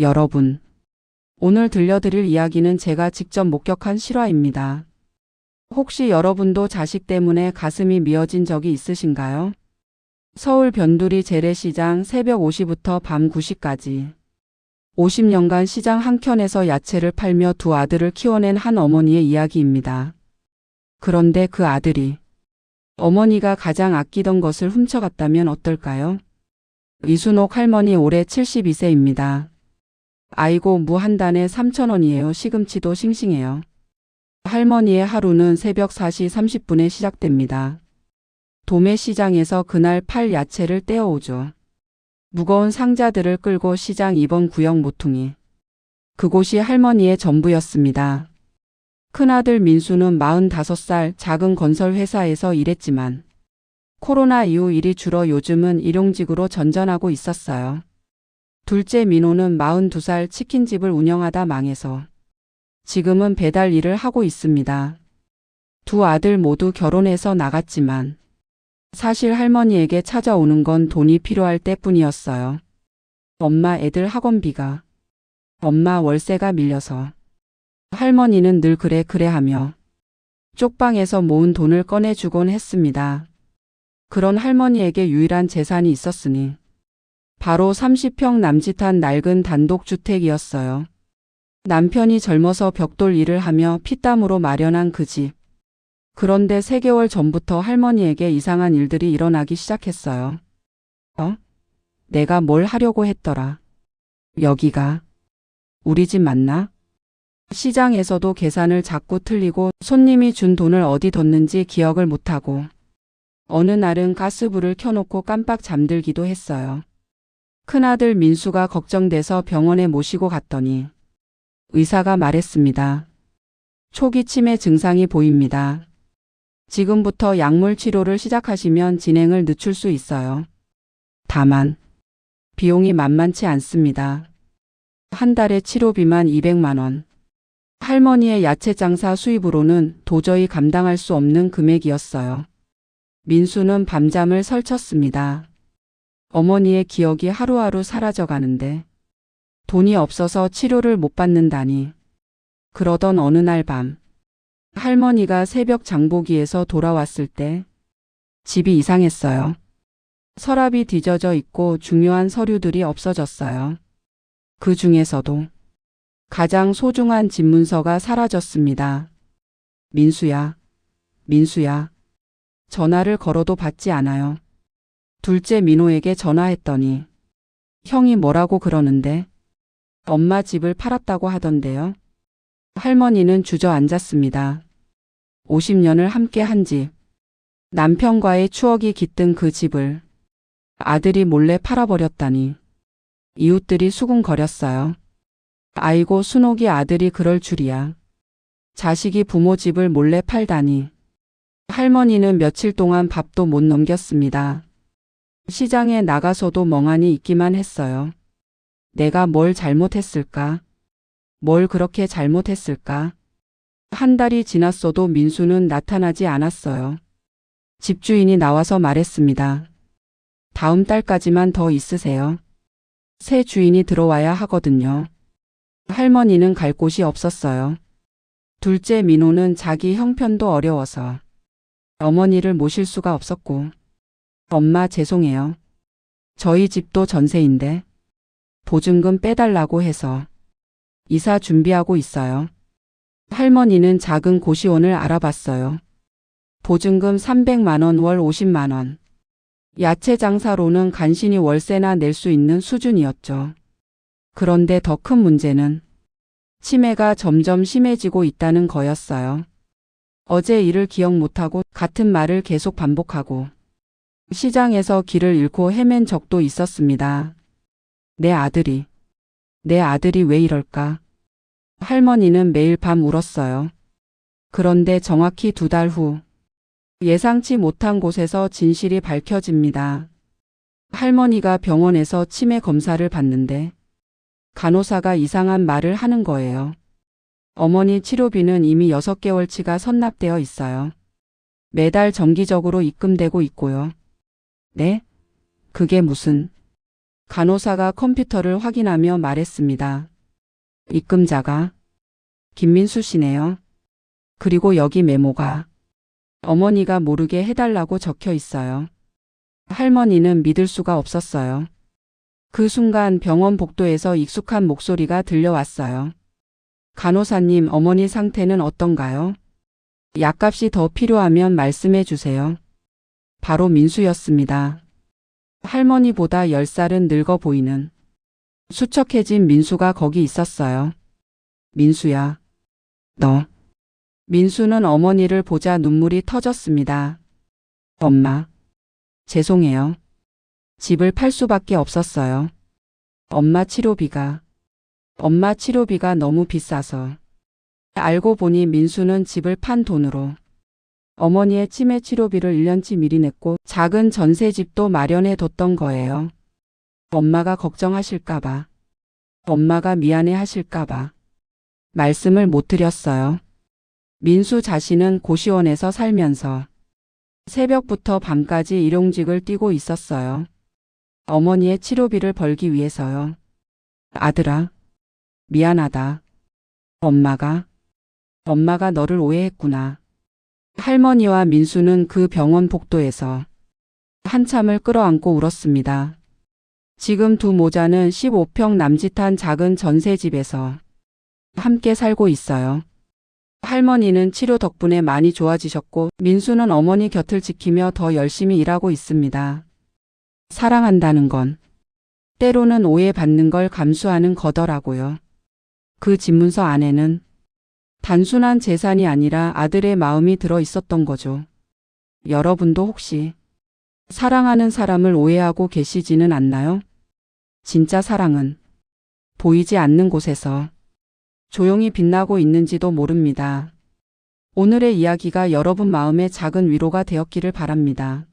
여러분, 오늘 들려드릴 이야기는 제가 직접 목격한 실화입니다. 혹시 여러분도 자식 때문에 가슴이 미어진 적이 있으신가요? 서울 변두리 재래시장 새벽 5시부터 밤 9시까지 50년간 시장 한켠에서 야채를 팔며 두 아들을 키워낸 한 어머니의 이야기입니다. 그런데 그 아들이 어머니가 가장 아끼던 것을 훔쳐갔다면 어떨까요? 이순옥 할머니 올해 72세입니다. 아이고 무 한 단에 3,000원이에요. 시금치도 싱싱해요. 할머니의 하루는 새벽 4시 30분에 시작됩니다. 도매시장에서 그날 팔 야채를 떼어오죠. 무거운 상자들을 끌고 시장 2번 구역 모퉁이. 그곳이 할머니의 전부였습니다. 큰아들 민수는 45살 작은 건설회사에서 일했지만 코로나 이후 일이 줄어 요즘은 일용직으로 전전하고 있었어요. 둘째 민호는 42살 치킨집을 운영하다 망해서 지금은 배달 일을 하고 있습니다. 두 아들 모두 결혼해서 나갔지만 사실 할머니에게 찾아오는 건 돈이 필요할 때뿐이었어요. 엄마 애들 학원비가, 엄마 월세가 밀려서. 할머니는 늘 그래 하며 쪽방에서 모은 돈을 꺼내주곤 했습니다. 그런 할머니에게 유일한 재산이 있었으니 바로 30평 남짓한 낡은 단독주택이었어요. 남편이 젊어서 벽돌 일을 하며 피땀으로 마련한 그 집. 그런데 3개월 전부터 할머니에게 이상한 일들이 일어나기 시작했어요. 내가 뭘 하려고 했더라. 여기가 우리 집 맞나? 시장에서도 계산을 자꾸 틀리고 손님이 준 돈을 어디 뒀는지 기억을 못하고 어느 날은 가스불을 켜놓고 깜빡 잠들기도 했어요. 큰아들 민수가 걱정돼서 병원에 모시고 갔더니 의사가 말했습니다. 초기 치매 증상이 보입니다. 지금부터 약물 치료를 시작하시면 진행을 늦출 수 있어요. 다만 비용이 만만치 않습니다. 한 달에 치료비만 200만 원. 할머니의 야채 장사 수입으로는 도저히 감당할 수 없는 금액이었어요. 민수는 밤잠을 설쳤습니다. 어머니의 기억이 하루하루 사라져가는데 돈이 없어서 치료를 못 받는다니. 그러던 어느 날 밤 할머니가 새벽 장보기에서 돌아왔을 때 집이 이상했어요. 서랍이 뒤져져 있고 중요한 서류들이 없어졌어요. 그 중에서도 가장 소중한 집문서가 사라졌습니다. 민수야, 민수야. 전화를 걸어도 받지 않아요. 둘째 민호에게 전화했더니 형이 뭐라고 그러는데? 엄마 집을 팔았다고 하던데요. 할머니는 주저앉았습니다. 50년을 함께 한 집. 남편과의 추억이 깃든 그 집을 아들이 몰래 팔아버렸다니. 이웃들이 수군거렸어요. 아이고 순옥이 아들이 그럴 줄이야. 자식이 부모 집을 몰래 팔다니. 할머니는 며칠 동안 밥도 못 넘겼습니다. 시장에 나가서도 멍하니 있기만 했어요. 내가 뭘 잘못했을까? 뭘 그렇게 잘못했을까? 한 달이 지났어도 민수는 나타나지 않았어요. 집주인이 나와서 말했습니다. 다음 달까지만 더 있으세요. 새 주인이 들어와야 하거든요. 할머니는 갈 곳이 없었어요. 둘째 민호는 자기 형편도 어려워서 어머니를 모실 수가 없었고 엄마 죄송해요. 저희 집도 전세인데 보증금 빼달라고 해서 이사 준비하고 있어요. 할머니는 작은 고시원을 알아봤어요. 보증금 300만 원, 월 50만 원. 야채 장사로는 간신히 월세나 낼 수 있는 수준이었죠. 그런데 더 큰 문제는 치매가 점점 심해지고 있다는 거였어요. 어제 일을 기억 못하고 같은 말을 계속 반복하고 시장에서 길을 잃고 헤맨 적도 있었습니다. 내 아들이 왜 이럴까? 할머니는 매일 밤 울었어요. 그런데 정확히 2달 후 예상치 못한 곳에서 진실이 밝혀집니다. 할머니가 병원에서 치매 검사를 받는데 간호사가 이상한 말을 하는 거예요. 어머니 치료비는 이미 6개월치가 선납되어 있어요. 매달 정기적으로 입금되고 있고요. 네? 그게 무슨... 간호사가 컴퓨터를 확인하며 말했습니다. 입금자가 김민수 씨네요. 그리고 여기 메모가 어머니가 모르게 해달라고 적혀 있어요. 할머니는 믿을 수가 없었어요. 그 순간 병원 복도에서 익숙한 목소리가 들려왔어요. 간호사님, 어머니 상태는 어떤가요? 약값이 더 필요하면 말씀해 주세요. 바로 민수였습니다. 할머니보다 10살은 늙어 보이는 수척해진 민수가 거기 있었어요. 민수야, 너. 민수는 어머니를 보자 눈물이 터졌습니다. 엄마, 죄송해요. 집을 팔 수밖에 없었어요. 엄마 치료비가 너무 비싸서. 알고 보니 민수는 집을 판 돈으로 어머니의 치매 치료비를 1년치 미리 냈고 작은 전셋집도 마련해 뒀던 거예요. 엄마가 걱정하실까봐, 엄마가 미안해 하실까봐 말씀을 못 드렸어요. 민수 자신은 고시원에서 살면서 새벽부터 밤까지 일용직을 뛰고 있었어요. 어머니의 치료비를 벌기 위해서요. 아들아, 미안하다. 엄마가 너를 오해했구나. 할머니와 민수는 그 병원 복도에서 한참을 끌어안고 울었습니다. 지금 두 모자는 15평 남짓한 작은 전셋집에서 함께 살고 있어요. 할머니는 치료 덕분에 많이 좋아지셨고 민수는 어머니 곁을 지키며 더 열심히 일하고 있습니다. 사랑한다는 건 때로는 오해받는 걸 감수하는 거더라고요. 그 집문서 안에는 단순한 재산이 아니라 아들의 마음이 들어 있었던 거죠. 여러분도 혹시 사랑하는 사람을 오해하고 계시지는 않나요? 진짜 사랑은 보이지 않는 곳에서 조용히 빛나고 있는지도 모릅니다. 오늘의 이야기가 여러분 마음에 작은 위로가 되었기를 바랍니다.